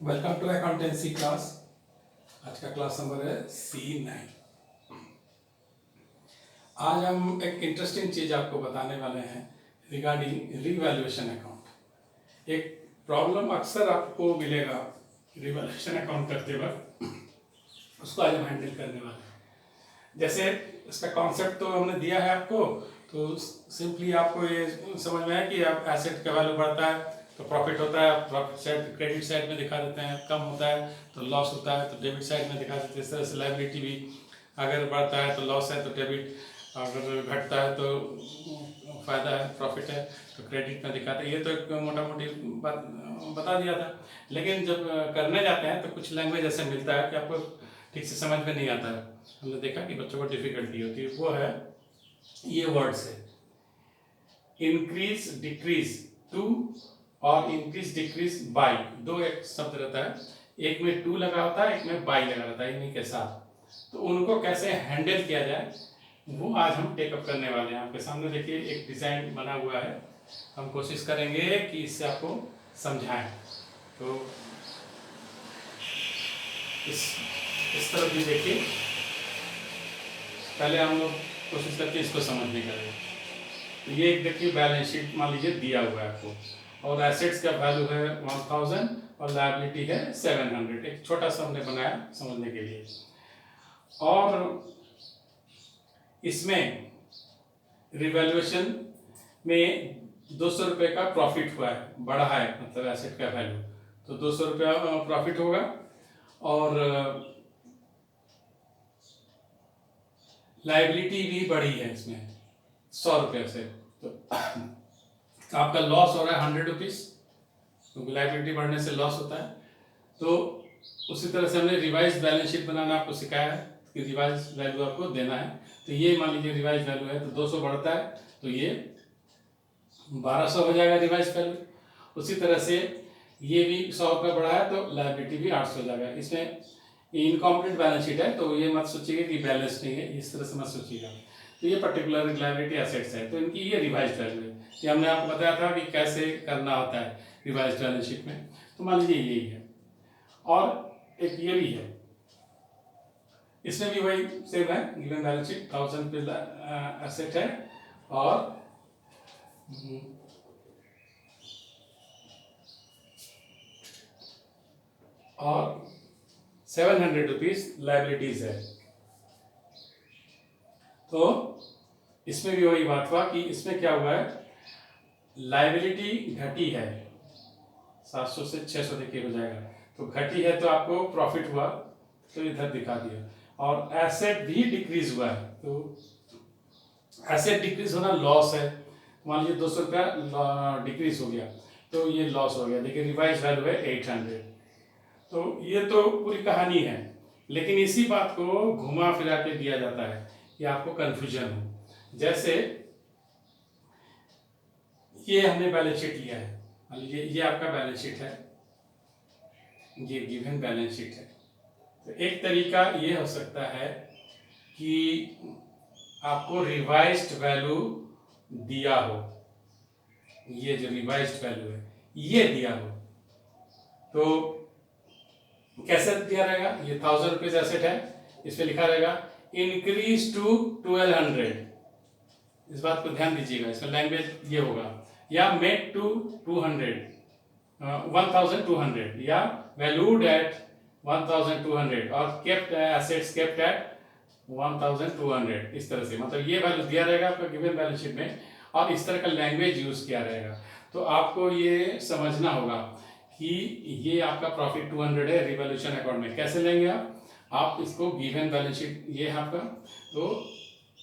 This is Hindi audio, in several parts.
Welcome to accountancy class. आज का क्लास नंबर है C9। आज हम एक इंटरेस्टिंग चीज़ आपको बताने वाले हैं रिगार्डिंग रिवैल्यूएशन अकाउंट। एक प्रॉब्लम अक्सर आपको मिलेगा रिवैल्यूएशन अकाउंट करते वक्त, उसको आज हम हैंडल करने वाले हैं। जैसे इसका कॉन्सेप्ट तो हमने दिया है आपको, तो सिंपली आपको ये समझ में है कि आप एसेट का वैल्यू बढ़ता है तो प्रॉफिट होता है, प्रॉफिट साइड क्रेडिट साइड में दिखा देते हैं, कम होता है तो लॉस होता है तो डेबिट साइड में दिखा देते हैं। इस तरह से लायबिलिटी भी अगर बढ़ता है तो लॉस है, तो डेबिट, अगर घटता है तो फायदा है, प्रॉफिट है तो क्रेडिट में दिखाते हैं। ये तो एक मोटा मोटी बात बता दिया था, लेकिन जब करने जाते हैं तो कुछ लैंग्वेज ऐसे मिलता है कि आपको ठीक से समझ में नहीं आता है। हमने देखा कि बच्चों को डिफिकल्टी होती है, वो है ये वर्ड्स है इंक्रीज डिक्रीज टू और इंक्रीज डिक्रीज बाई। दो एक शब्द रहता है, एक में टू लगा होता है, एक में बाई लगा रहता है इन्हीं के साथ। तो उनको कैसे हैंडल किया जाए वो आज हम टेकअप करने वाले हैं। आपके सामने देखिए एक डिजाइन बना हुआ है, हम कोशिश करेंगे कि इससे आपको समझाएं। तो इस तरफ भी देखिए, पहले हम लोग कोशिश करते हैं इसको समझने का। तो ये एक देखिए बैलेंस शीट मान लीजिए दिया हुआ है आपको, और एसेट्स का वैल्यू है 1000 और लायबिलिटी है 700। एक छोटा सा हमने बनाया समझने के लिए। और इसमें रिवैल्यूएशन में 200 रुपये का प्रॉफिट हुआ है, बढ़ा है मतलब एसेट का वैल्यू, तो 200 रुपया प्रॉफिट होगा। और लायबिलिटी भी बढ़ी है इसमें 100 रुपये से, तो आपका लॉस हो रहा है 100 रुपीज़, क्योंकि लायबिलिटी बढ़ने से लॉस होता है। तो उसी तरह से हमने रिवाइज बैलेंस शीट बनाना आपको सिखाया है कि रिवाइज वैल्यू आपको देना है। तो ये मान लीजिए रिवाइज वैल्यू है तो 200 बढ़ता है तो ये 1200 हो जाएगा रिवाइज वैल्यू। उसी तरह से ये भी 100 रुपये बढ़ा है तो लायबिलिटी भी 800 हो जाएगा। इसमें इनकम्प्लीट बैलेंस शीट है तो ये मत सोचिएगा कि बैलेंस नहीं है, इस तरह से मत सोचिएगा। तो ये पर्टिकुलर लायबिलिटी एसेट्स है तो इनकी ये रिवाइज वैल्यू है। ये हमने आपको बताया था कि कैसे करना होता है रिवाइज बैलेंस शीट में। तो मान लीजिए यही है, और एक ये भी है, इसमें भी वही सेम है। गिवन बैलेंस शीट 1000 पे एसेट है और और 700 रुपीज लायबिलिटीज है। तो इसमें भी वही बात हुआ कि इसमें क्या हुआ है, लायबिलिटी घटी है 700 से 600 देखिए हो जाएगा, तो घटी है तो आपको प्रॉफिट हुआ तो इधर दिखा दिया। और एसेट भी डिक्रीज हुआ है, तो एसेट डिक्रीज होना लॉस है। मान लीजिए 200 रुपया डिक्रीज हो गया तो ये लॉस हो गया। देखिए रिवाइज वैल्यू है 800। तो ये तो पूरी कहानी है, लेकिन इसी बात को घुमा फिरा के दिया जाता है कि आपको कंफ्यूजन हो। जैसे ये हमने बैलेंस शीट लिया है, मान लीजिए ये आपका बैलेंस शीट है, ये गिवन बैलेंस शीट है। तो एक तरीका ये हो सकता है कि आपको रिवाइज्ड वैल्यू दिया हो, ये जो रिवाइज्ड वैल्यू है ये दिया हो, तो कैसे दिया रहेगा। ये 1000 रुपीज एसेट है, इस पे लिखा रहेगा इंक्रीज टू 1200। इस बात को ध्यान दीजिएगा, इसमें लैंग्वेज ये होगा, या मेड टू 200 1200 या वैल्यूड एट 1200 और केप्ट एसेट्स केप्ट एट 1200। इस तरह से मतलब ये वैल्यू दिया रहेगा आपका गिवन बैलेंस शीट में, और इस तरह का लैंग्वेज यूज किया रहेगा। तो आपको ये समझना होगा कि ये आपका प्रॉफिट 200 है रिवैल्यूएशन अकाउंट में। कैसे लेंगे आप इसको गिवन बैलेंस शीट ये है आपका, तो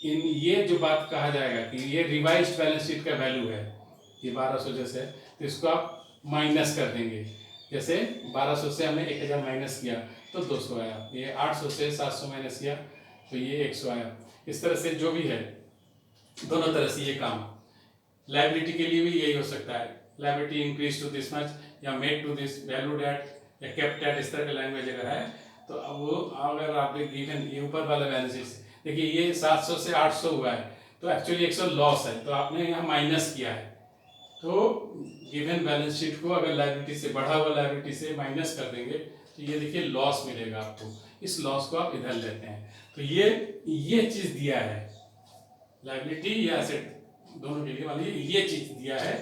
इन ये जो बात कहा जाएगा कि ये रिवाइज्ड बैलेंस शीट का वैल्यू है, ये 1200 जैसे, तो इसको आप माइनस कर देंगे। जैसे 1200 से हमने 1000 माइनस किया तो 200 आया, ये 800 से 700 माइनस किया तो ये 100 आया। इस तरह से जो भी है दोनों तरह से ये काम। लायबिलिटी के लिए भी यही हो सकता है, liability increase to this much या made to this valued at या केप्ट एट, इस तरह का लैंग्वेज अगर है तो अब वो अगर आपने गिवन ये ऊपर वाला बैलेंस देखिए ये 700 से 800 हुआ है तो एक्चुअली 100 लॉस है, तो आपने यहाँ माइनस किया है तो गिवन बैलेंस शीट को अगर लायबिलिटी से बढ़ा हुआ लायबिलिटी से माइनस कर देंगे तो ये देखिए लॉस मिलेगा आपको, इस लॉस को आप इधर लेते हैं। तो ये चीज दिया है, लायबिलिटी या एसेट दोनों के लिए मान लीजिए ये चीज दिया है,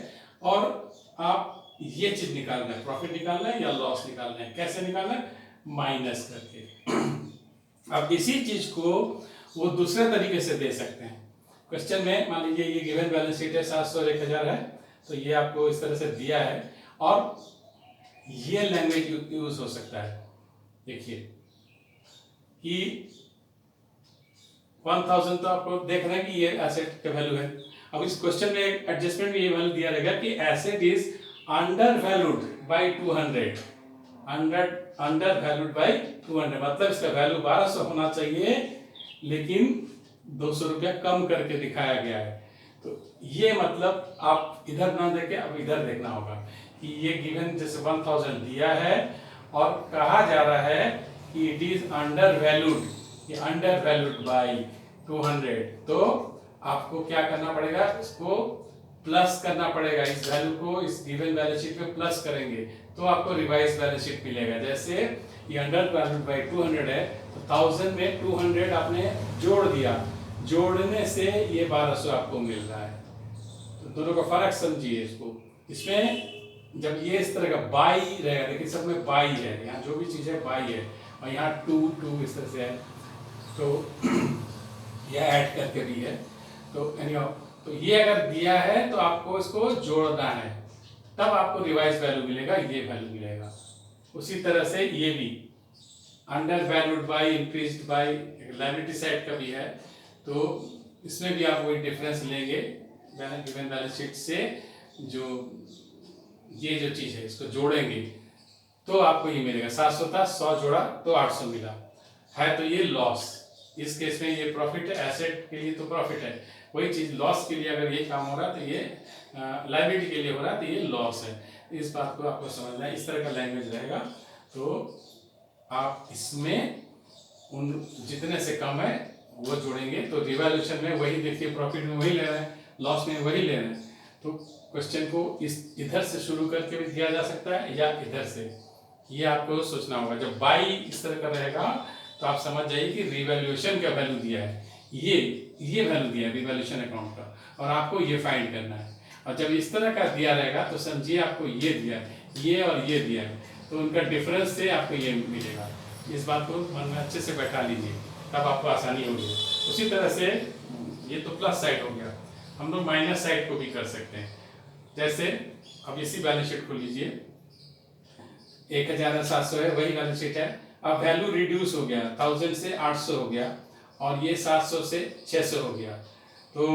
और आप ये चीज निकालना है, प्रॉफिट निकालना है या लॉस निकालना है। कैसे निकालना है? माइनस करके। अब इसी चीज को वो दूसरे तरीके से दे सकते हैं। क्वेश्चन में मान लीजिए ये गिवन बैलेंस शीट है 700 और 1000 है, तो ये आपको इस तरह से दिया है और ये लैंग्वेज यूज हो सकता है। देखिए कि 1000 तो आपको देख रहे हैं कि ये एसेट का वैल्यू है। अब इस क्वेश्चन में एक एडजस्टमेंट में ये वैल्यू दिया रहेगा कि asset is under valued bye 200, under valued bye 200, मतलब इसका वैल्यू 1200 होना चाहिए लेकिन 200 रुपया कम करके दिखाया गया है। तो ये मतलब आप इधर ना देखे, अब इधर देखना होगा कि ये गिवन जैसे 1000 दिया है और कहा जा रहा है कि इट इज अंडर वैल्यूड, ये अंडर वैल्यूड बाय 200, तो आपको क्या करना पड़ेगा? इसको प्लस करना पड़ेगा, इस वैल्यू को इस गिवन बैलेंस शीट में प्लस करेंगे तो आपको रिवाइज बैलेंस शीट मिलेगा। जैसे ये अंडर वैल्यूड बाय 200 है तो 1000 में 200 आपने जोड़ दिया, जोड़ने से ये 1200 आपको मिल रहा है। तो दोनों का फर्क समझिए इसको। इसमें जब ये इस तरह का बाई रहेगा, देखिए सब में बाई है, यहाँ जो भी चीज है बाई है, और यहाँ 2 इस तरह से है, तो यह ऐड करके भी है। तो ये अगर दिया है तो आपको इसको जोड़ना है, तब आपको रिवाइज वैल्यू मिलेगा, ये वैल्यू मिलेगा। उसी तरह से ये भी under valued bye increased by liability side का भी है, तो इसमें भी आप वही डिफरेंस लेंगे गिवन बैलेंस शीट से, जो ये जो चीज है इसको जोड़ेंगे तो आपको ये मिलेगा। 700 था, 100 जोड़ा तो 800 मिला है, तो ये लॉस। इस केस में ये प्रॉफिट है, एसेट के लिए तो प्रॉफिट है, वही चीज लॉस के लिए अगर ये काम हो रहा है तो ये लायबिलिटी के लिए हो रहा है तो ये लॉस है। इस बात को आपको समझना है, इस तरह का लैंग्वेज रहेगा। तो आप इसमें उन जितने से कम है वो जोड़ेंगे, तो रिवैल्यूएशन में वही देखिए, प्रॉफिट में वही ले रहे हैं, लॉस में वही ले रहे हैं। तो क्वेश्चन को इधर से शुरू करके भी दिया जा सकता है या इधर से, ये आपको सोचना होगा। जब बाई इस तरह का रहेगा तो आप समझ जाइए कि रिवैल्यूएशन का वैल्यू दिया है, ये वैल्यू दिया है रिवैल्यूएशन अकाउंट का, और आपको ये फाइंड करना है। और जब इस तरह का दिया रहेगा तो समझिए आपको ये दिया है, ये और ये दिया है, तो उनका डिफरेंस से आपको ये मिलेगा। इस बात को मन में अच्छे से बैठा लीजिए, तब आपको आसानी होगी। उसी तरह से ये तो प्लस साइड हो गया, हम लोग माइनस साइड को भी कर सकते हैं। जैसे अब इसी बैलेंस शीट को लीजिए, 1700 है, वही बैलेंस शीट है। अब वैल्यू रिड्यूस हो गया, 1000 से 800 हो गया, और ये 700 से 600 हो गया। तो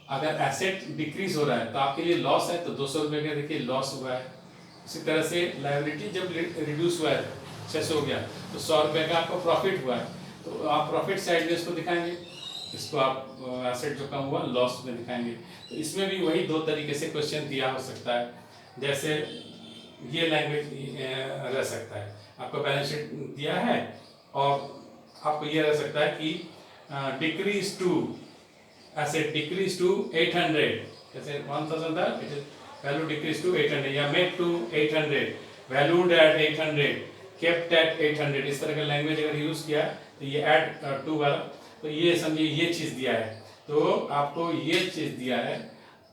अगर एसेट डिक्रीज हो रहा है तो आपके लिए लॉस है, तो 200 रुपये का देखिए लॉस हुआ है। इसी तरह से लायबिलिटी जब रिड्यूस हुआ है 600 हो गया तो 100 रुपये का आपको प्रॉफिट हुआ है, तो आप प्रॉफिट साइड में इसको दिखाएंगे, इसको आप एसेट जो कम हुआ लॉस में दिखाएंगे। तो इसमें भी वही दो तरीके से क्वेश्चन दिया हो सकता है। जैसे ये लैंग्वेज रह सकता है, आपको बैलेंस शीट दिया है और आपको ये रह सकता है कि decrease to asset decrease to 800, जैसे 1000 था, वैल्यू डिक्रीज टू 800, या made to 800, valued at 800, kept at 800, इस तरह का लैंग्वेज अगर यूज किया तो ये ऐड टू वाला, तो ये समझिए ये चीज दिया है, तो आपको ये चीज दिया है,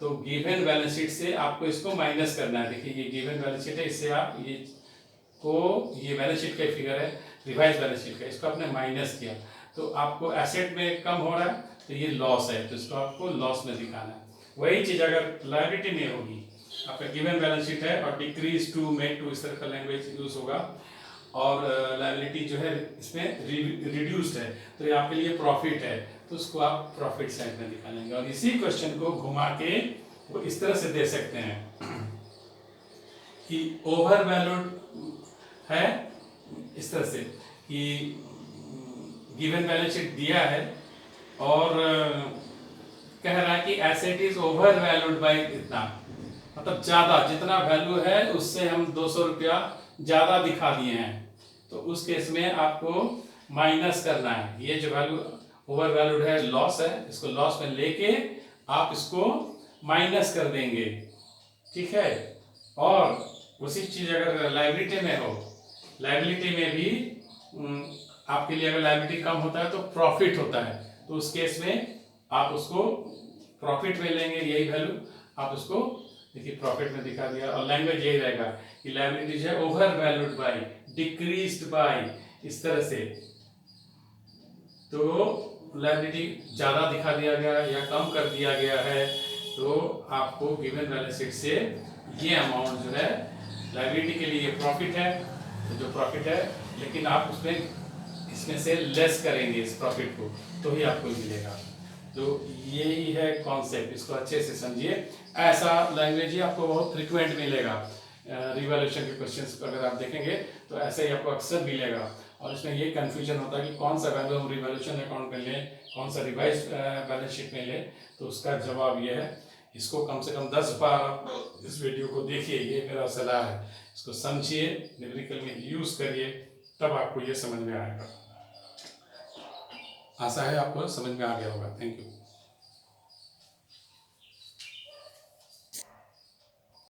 तो गिवन बैलेंस शीट से आपको इसको माइनस करना है। देखिए ये गिवन बैलेंस शीट है, इससे आप ये बैलेंस शीट का फिगर है, रिवाइज बैलेंस शीट का, इसको आपने माइनस किया तो आपको एसेट में कम हो रहा है, तो ये लॉस है, तो इसको आपको लॉस में दिखाना है। वही चीज अगर लायबिलिटी में होगी, आपका गिवन बैलेंस शीट है और डिक्रीज टू मेड टू इस तरह का लैंग्वेज यूज होगा, और लायबिलिटी जो है इसमें रिड्यूस्ड है, तो ये आपके लिए प्रॉफिट है, तो उसको आप प्रॉफिट साइड में निकालेंगे। और इसी क्वेश्चन को घुमा के वो इस तरह से दे सकते हैं कि ओवर वैल्यूड है, इस तरह से कि गिवन बैलेंस शीट दिया है और कह रहा है कि asset is over valued bye इतना, मतलब ज्यादा, जितना वैल्यू है उससे हम 200 रुपया ज्यादा दिखा दिए हैं, तो उस केस में आपको माइनस करना है। ये जो वैल्यू ओवर वैल्यूड है लॉस है, इसको लॉस में लेके आप इसको माइनस कर देंगे, ठीक है। और उसी चीज अगर लायबिलिटी में हो, लायबिलिटी में भी आपके लिए अगर लायबिलिटी कम होता है तो प्रॉफिट होता है, तो उस केस में आप उसको प्रॉफिट में लेंगे, यही वैल्यू आप उसको देखिए प्रॉफिट में दिखा दिया। और लैंग्वेज यही रहेगा कि लायबिलिटी जो है over valued bye, decreased bye, इस तरह से। तो लायबिलिटी ज़्यादा दिखा दिया गया या कम कर दिया गया है, तो आपको गिवन बैलेंस शीट से ये अमाउंट जो है लायबिलिटी के लिए प्रॉफिट है, तो जो प्रॉफिट है, लेकिन आप उसमें इसमें से लेस करेंगे इस प्रॉफिट को, तो ही आपको मिलेगा। तो यही है कॉन्सेप्ट, इसको अच्छे से समझिए। ऐसा लैंग्वेज ही आपको बहुत फ्रिक्वेंट मिलेगा। रिवैल्यूएशन के क्वेश्चंस अगर आप देखेंगे तो ऐसे ही आपको अक्सर मिलेगा। और इसमें ये कंफ्यूजन होता है कि कौन सा वैल्यू हम रिवैल्यूएशन अकाउंट में लें, कौन सा रिवाइज बैलेंस शीट में लें। तो उसका जवाब ये है, इसको कम से कम 10 बार इस वीडियो को देखिए, ये मेरा सलाह है। इसको समझिए, न्यूमेरिकल में यूज करिए, तब आपको ये समझ में आएगा। आशा है आपको समझ में आ गया होगा। Thank you.